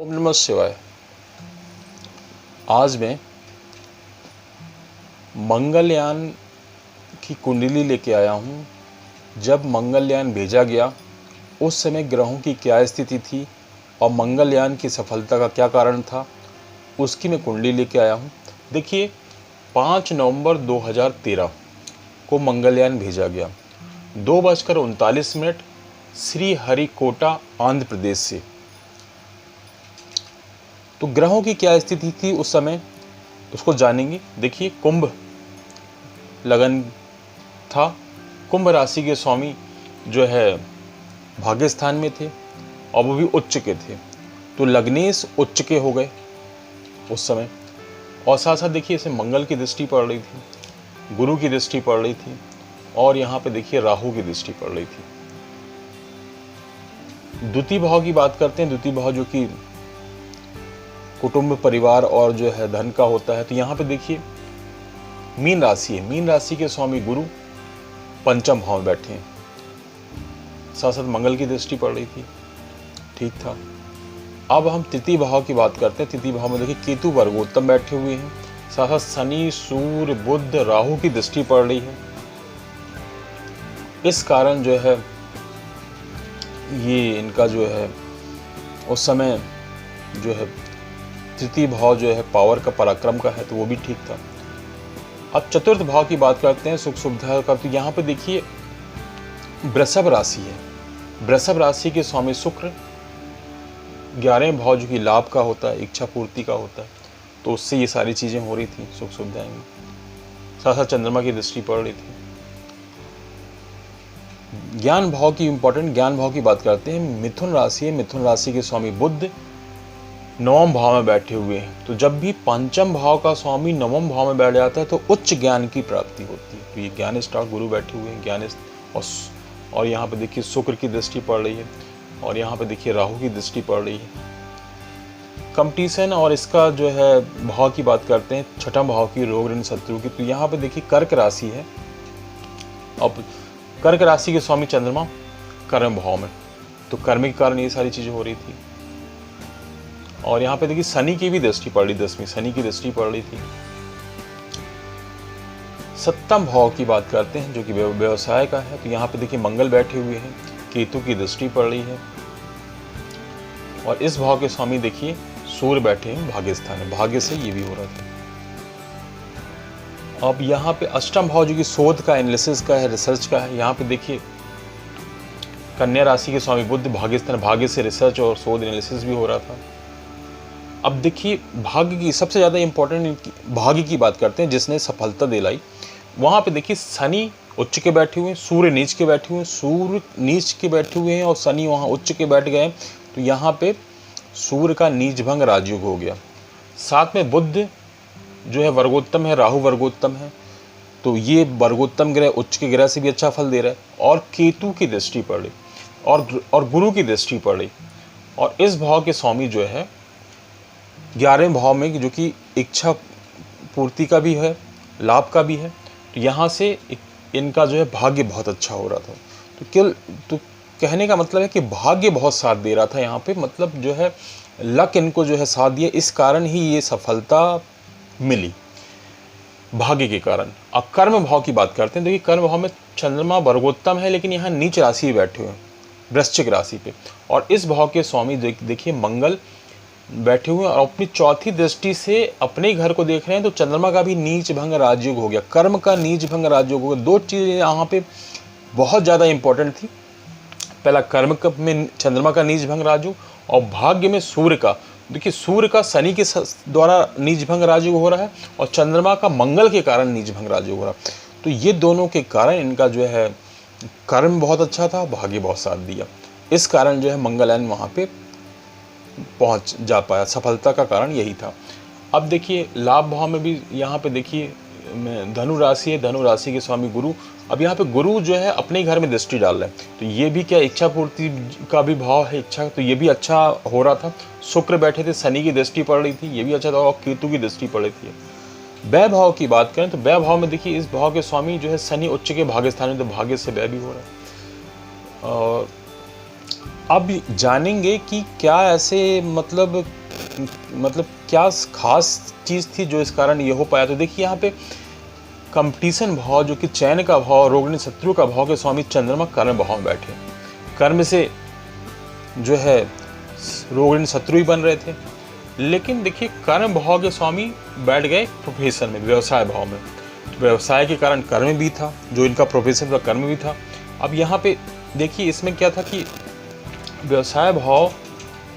ओम नमः शिवाय। आज मैं मंगलयान की कुंडली लेके आया हूँ। जब मंगलयान भेजा गया उस समय ग्रहों की क्या स्थिति थी और मंगलयान की सफलता का क्या कारण था, उसकी मैं कुंडली लेके आया हूँ। देखिए, 5 नवंबर 2013 को मंगलयान भेजा गया 2:39 श्री हरिकोटा आंध्र प्रदेश से। तो ग्रहों की क्या स्थिति थी उस समय, उसको जानेंगे। देखिए, कुंभ लगन था। कुंभ राशि के स्वामी जो है भाग्य स्थान में थे और वो भी उच्च के थे। तो लग्नेश उच्च के हो गए उस समय। और साथ साथ देखिए, इसे मंगल की दृष्टि पड़ रही थी, गुरु की दृष्टि पड़ रही थी और यहाँ पे देखिए राहु की दृष्टि पड़ रही थी। द्वितीय भाव की बात करते हैं। द्वितीय भाव जो कि कुटुंब, परिवार और जो है धन का होता है। तो यहाँ पे देखिए मीन राशि है। मीन राशि के स्वामी गुरु पंचम भाव में बैठे हैं। साथ साथ मंगल की दृष्टि पड़ रही थी, ठीक था। अब हम तृतीय भाव की बात करते हैं। तृतीय भाव में देखिए केतु वर्गोत्तम बैठे हुए हैं। साथ साथ शनि, सूर्य, बुध, राहु की दृष्टि पड़ रही है। इस कारण जो है ये इनका जो है उस समय जो है तृतीय भाव जो है पावर का, पराक्रम का है, तो वो भी ठीक था। अब चतुर्थ भाव की बात करते हैं, सुख सुविधा का। तो यहाँ पे देखिए वृषभ राशि है। वृषभ राशि के स्वामी शुक्र 11वें भाव जो कि लाभ का होता है, इच्छा पूर्ति का होता है, तो उससे ये सारी चीजें हो रही थी, सुख सुविधाएं। साथ साथ चंद्रमा की दृष्टि पड़ रही थी। ज्ञान भाव की इंपॉर्टेंट ज्ञान भाव की बात करते हैं। मिथुन राशि है। मिथुन राशि के स्वामी बुध 9वें भाव में बैठे हुए हैं। तो जब भी पंचम भाव का स्वामी 9वें भाव में बैठ जाता है तो उच्च ज्ञान की प्राप्ति होती है। तो ये ज्ञान स्टार गुरु बैठे हुए हैं, ज्ञान। और यहाँ पे देखिए शुक्र की दृष्टि पड़ रही है और यहाँ पे देखिए राहु की दृष्टि पड़ रही है। कंपटीशन और इसका जो है भाव की बात करते हैं, छठा भाव की, रोग ऋण शत्रु की। तो यहाँ पे देखिए कर्क राशि है। अब कर्क राशि के स्वामी चंद्रमा कर्म भाव में, तो कर्म के कारण ये सारी चीजें हो रही थी। और यहाँ पे देखिए शनि की भी दृष्टि पड़ रही, 10वीं शनि की दृष्टि पड़ रही थी। सप्तम भाव की बात करते हैं जो कि व्यवसाय का है। तो यहाँ पे देखिए मंगल बैठे हुए हैं, केतु की दृष्टि पड़ रही है और इस भाव के स्वामी देखिए सूर्य बैठे हैं भाग्य स्थान में। भाग्य से ये भी हो रहा था। अब यहाँ पे अष्टम भाव जो कि शोध का, एनालिसिस का है, रिसर्च का है। यहाँ पे देखिए कन्या राशि के स्वामी बुध भाग्य स्थान, भाग्य से रिसर्च और शोध एनालिसिस भी हो रहा था। अब देखिए भाग्य की सबसे ज़्यादा इंपॉर्टेंट भाग्य की बात करते हैं जिसने सफलता दिलाई। वहाँ पे देखिए शनि उच्च के बैठे हुए हैं, सूर्य नीच के बैठे हुए हैं, सूर्य नीच के बैठे हुए हैं और शनि वहाँ उच्च के बैठ गए। तो यहाँ पे सूर्य का नीच भंग राजयोग हो गया। साथ में बुध जो है वर्गोत्तम है, राहु वर्गोत्तम है, तो ये वर्गोत्तम ग्रह उच्च के ग्रह से भी अच्छा फल दे रहा है। और केतु की दृष्टि पड़ रही और गुरु की दृष्टि पड़ रही। और इस भाव के स्वामी जो है 11वें भाव में, जो कि इच्छा पूर्ति का भी है, लाभ का भी है। तो यहाँ से इनका जो है भाग्य बहुत अच्छा हो रहा था। तो कहने का मतलब है कि भाग्य बहुत साथ दे रहा था यहाँ पे, मतलब जो है लक इनको जो है साथ दिया। इस कारण ही ये सफलता मिली, भाग्य के कारण। अब कर्म भाव की बात करते हैं। देखिए कर्म भाव में चंद्रमा वर्गोत्तम है, लेकिन यहाँ नीच राशि बैठे हुए हैं, वृश्चिक राशि पे। और इस भाव के स्वामी देखिए मंगल बैठे हुए हैं और अपनी चौथी दृष्टि से अपने घर को देख रहे हैं। तो चंद्रमा का भी नीच भंग राजयोग हो गया, कर्म का नीच भंग राजयोग हो गया। दो चीजें यहाँ पे बहुत ज्यादा इंपॉर्टेंट थी। पहला कर्म में चंद्रमा का नीच भंग राजयोग और भाग्य में सूर्य का। देखिए सूर्य का शनि के द्वारा नीच भंग राजयोग हो रहा है और चंद्रमा का मंगल के कारण नीच भंग राजयोग हो रहा है। तो ये दोनों के कारण इनका जो है कर्म बहुत अच्छा था, भाग्य बहुत साथ दिया। इस कारण जो है मंगलयान वहाँ पे पहुंच जा पाया। सफलता का कारण यही था। अब देखिए लाभ भाव में भी यहाँ पे देखिए धनु राशि है। धनु राशि के स्वामी गुरु। अब यहाँ पे गुरु जो है अपने घर में दृष्टि डाल रहे हैं, तो ये भी क्या इच्छा पूर्ति का भी भाव है, इच्छा, तो ये भी अच्छा हो रहा था। शुक्र बैठे थे, शनि की दृष्टि पड़ रही थी, ये भी अच्छा था और केतु की दृष्टि पड़ रही थी। व्यय भाव की बात करें तो व्यय भाव में देखिए इस भाव के स्वामी जो है शनि उच्च के भाग्य स्थान में, तो भाग्य से व्यय भी हो रहा है। और अब जानेंगे कि क्या ऐसे मतलब क्या खास चीज़ थी जो इस कारण ये हो पाया। तो देखिए यहाँ पे कंपटीशन भाव, जो कि चयन का भाव, रोगिणी शत्रु का भाव के स्वामी चंद्रमा कर्म भाव में बैठे। कर्म से जो है रोगिणी शत्रु ही बन रहे थे, लेकिन देखिए कर्म भाव के स्वामी बैठ गए प्रोफेशन में, व्यवसाय भाव में। तो व्यवसाय के कारण कर्म भी था, जो इनका प्रोफेशन का कर्म भी था। अब यहाँ पे देखिए इसमें क्या था कि व्यवसाय भाव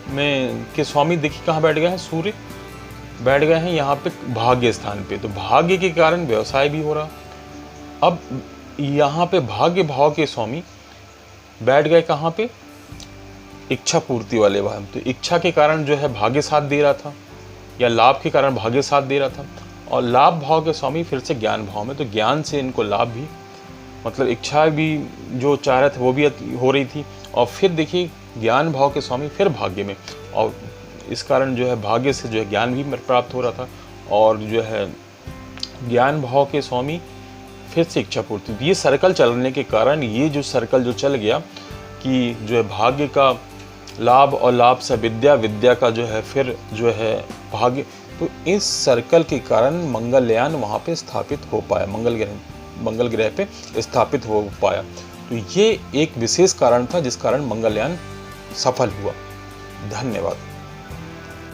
में के स्वामी देखिए कहाँ बैठ गए हैं, सूर्य बैठ गए हैं यहाँ पे भाग्य स्थान पे। तो भाग्य के कारण व्यवसाय भी हो रहा। अब यहाँ पे भाग्य भाव के स्वामी बैठ गए कहाँ पे, इच्छा पूर्ति वाले भाव में। तो इच्छा के कारण जो है भाग्य साथ दे रहा था, या लाभ के कारण भाग्य साथ दे रहा था। और लाभ भाव के स्वामी फिर से ज्ञान भाव में, तो ज्ञान से इनको लाभ भी, मतलब इच्छा भी जो चाह रहे थे वो भी हो रही थी। और फिर देखिए ज्ञान भाव के स्वामी फिर भाग्य में, और इस कारण जो है भाग्य से जो है ज्ञान भी प्राप्त हो रहा था। और जो है ज्ञान भाव के स्वामी फिर से इच्छा पूर्ति। ये सर्कल चलने के कारण, ये जो सर्कल जो चल गया कि जो है भाग्य का लाभ और लाभ से विद्या, विद्या का जो है फिर जो है भाग्य, तो इस सर्कल के कारण मंगलयान वहाँ पे स्थापित हो पाया, मंगल ग्रह पे स्थापित हो पाया। तो ये एक विशेष कारण था जिस कारण मंगलयान सफल हुआ। धन्यवाद।